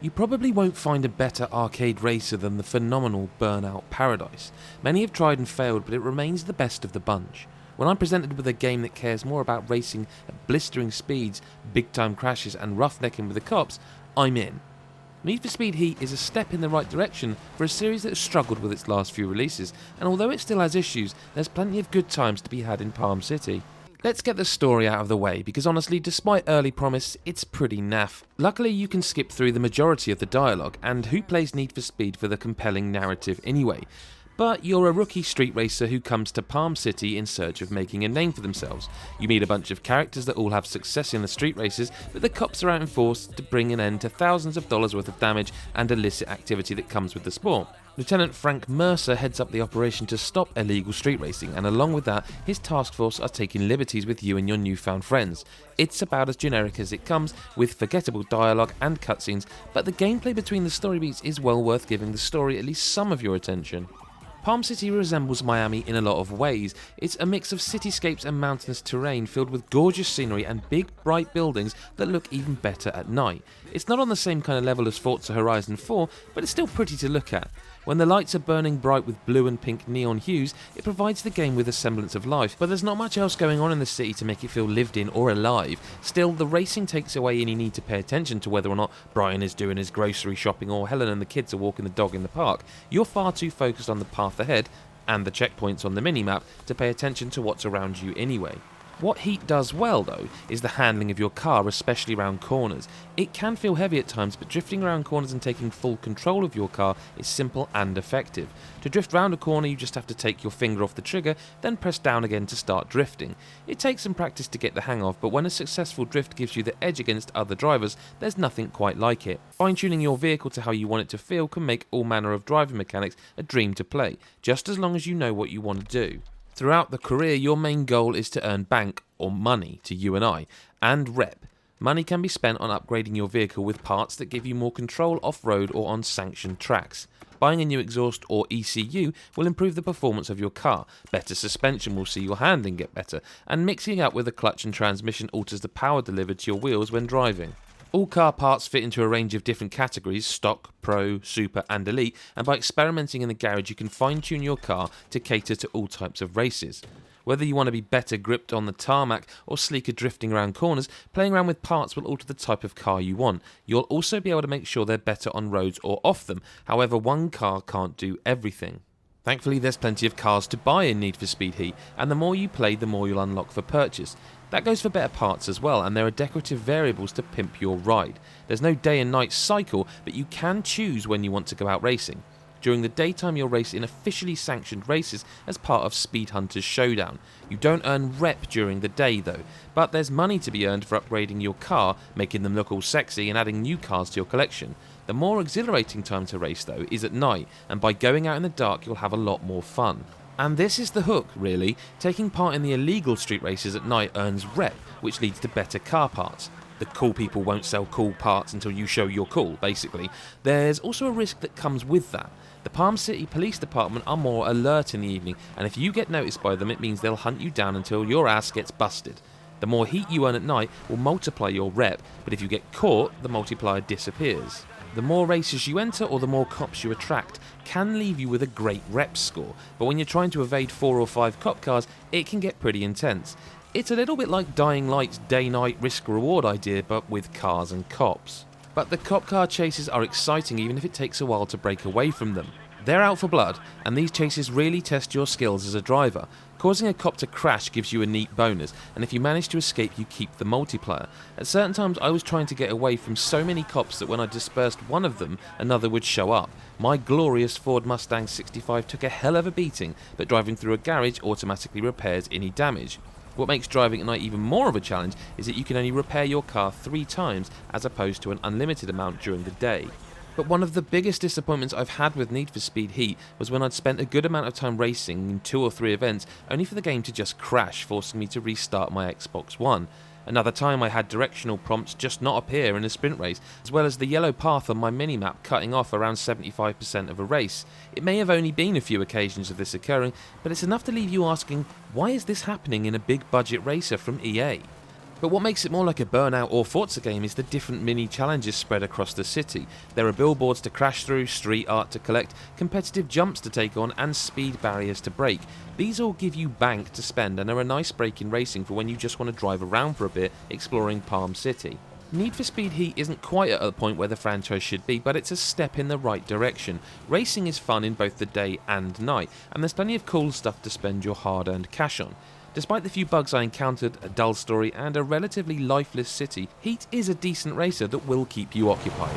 You probably won't find a better arcade racer than the phenomenal Burnout Paradise. Many have tried and failed, but it remains the best of the bunch. When I'm presented with a game that cares more about racing at blistering speeds, big time crashes and roughnecking with the cops, I'm in. Need for Speed Heat is a step in the right direction for a series that has struggled with its last few releases, and although it still has issues, there's plenty of good times to be had in Palm City. Let's get the story out of the way, because honestly, despite early promise, it's pretty naff. Luckily, you can skip through the majority of the dialogue, and who plays Need for Speed for the compelling narrative anyway? But you're a rookie street racer who comes to Palm City in search of making a name for themselves. You meet a bunch of characters that all have success in the street races, but the cops are out in force to bring an end to thousands of dollars worth of damage and illicit activity that comes with the sport. Lieutenant Frank Mercer heads up the operation to stop illegal street racing, and along with that, his task force are taking liberties with you and your newfound friends. It's about as generic as it comes, with forgettable dialogue and cutscenes, but the gameplay between the story beats is well worth giving the story at least some of your attention. Palm City resembles Miami in a lot of ways. It's a mix of cityscapes and mountainous terrain filled with gorgeous scenery and big, bright buildings that look even better at night. It's not on the same kind of level as Forza Horizon 4, but it's still pretty to look at. When the lights are burning bright with blue and pink neon hues, it provides the game with a semblance of life, but there's not much else going on in the city to make it feel lived in or alive. Still, the racing takes away any need to pay attention to whether or not Brian is doing his grocery shopping or Helen and the kids are walking the dog in the park. You're far too focused on the path ahead and the checkpoints on the minimap to pay attention to what's around you anyway. What Heat does well though is the handling of your car, especially around corners. It can feel heavy at times, but drifting around corners and taking full control of your car is simple and effective. To drift round a corner you just have to take your finger off the trigger, then press down again to start drifting. It takes some practice to get the hang of, but when a successful drift gives you the edge against other drivers, there's nothing quite like it. Fine-tuning your vehicle to how you want it to feel can make all manner of driving mechanics a dream to play, just as long as you know what you want to do. Throughout the career, your main goal is to earn bank, or money to you and I, and rep. Money can be spent on upgrading your vehicle with parts that give you more control off-road or on sanctioned tracks. Buying a new exhaust or ECU will improve the performance of your car, better suspension will see your handling get better, and mixing it up with a clutch and transmission alters the power delivered to your wheels when driving. All car parts fit into a range of different categories: stock, pro, super and elite, and by experimenting in the garage you can fine-tune your car to cater to all types of races. Whether you want to be better gripped on the tarmac or sleeker drifting around corners, playing around with parts will alter the type of car you want. You'll also be able to make sure they're better on roads or off them, however one car can't do everything. Thankfully there's plenty of cars to buy in Need for Speed Heat, and the more you play the more you'll unlock for purchase. That goes for better parts as well, and there are decorative variables to pimp your ride. There's no day and night cycle, but you can choose when you want to go out racing. During the daytime you'll race in officially sanctioned races as part of Speed Hunter's Showdown. You don't earn rep during the day though, but there's money to be earned for upgrading your car, making them look all sexy and adding new cars to your collection. The more exhilarating time to race though is at night, and by going out in the dark you'll have a lot more fun. And this is the hook, really. Taking part in the illegal street races at night earns rep, which leads to better car parts. The cool people won't sell cool parts until you show you're cool, basically. There's also a risk that comes with that. The Palm City Police Department are more alert in the evening, and if you get noticed by them it means they'll hunt you down until your ass gets busted. The more heat you earn at night will multiply your rep, but if you get caught, the multiplier disappears. The more races you enter or the more cops you attract can leave you with a great rep score, but when you're trying to evade 4 or 5 cop cars, it can get pretty intense. It's a little bit like Dying Light's day-night risk-reward idea, but with cars and cops. But the cop car chases are exciting even if it takes a while to break away from them. They're out for blood, and these chases really test your skills as a driver. Causing a cop to crash gives you a neat bonus, and if you manage to escape you keep the multiplier. At certain times I was trying to get away from so many cops that when I dispersed one of them, another would show up. My glorious Ford Mustang 65 took a hell of a beating, but driving through a garage automatically repairs any damage. What makes driving at night even more of a challenge is that you can only repair your car 3 times as opposed to an unlimited amount during the day. But one of the biggest disappointments I've had with Need for Speed Heat was when I'd spent a good amount of time racing in 2 or 3 events only for the game to just crash, forcing me to restart my Xbox One. Another time I had directional prompts just not appear in a sprint race, as well as the yellow path on my minimap cutting off around 75% of a race. It may have only been a few occasions of this occurring, but it's enough to leave you asking, why is this happening in a big budget racer from EA? But what makes it more like a Burnout or Forza game is the different mini challenges spread across the city. There are billboards to crash through, street art to collect, competitive jumps to take on, and speed barriers to break. These all give you bank to spend and are a nice break in racing for when you just want to drive around for a bit exploring Palm City. Need for Speed Heat isn't quite at the point where the franchise should be, but it's a step in the right direction. Racing is fun in both the day and night, and there's plenty of cool stuff to spend your hard-earned cash on. Despite the few bugs I encountered, a dull story, and a relatively lifeless city, Heat is a decent racer that will keep you occupied.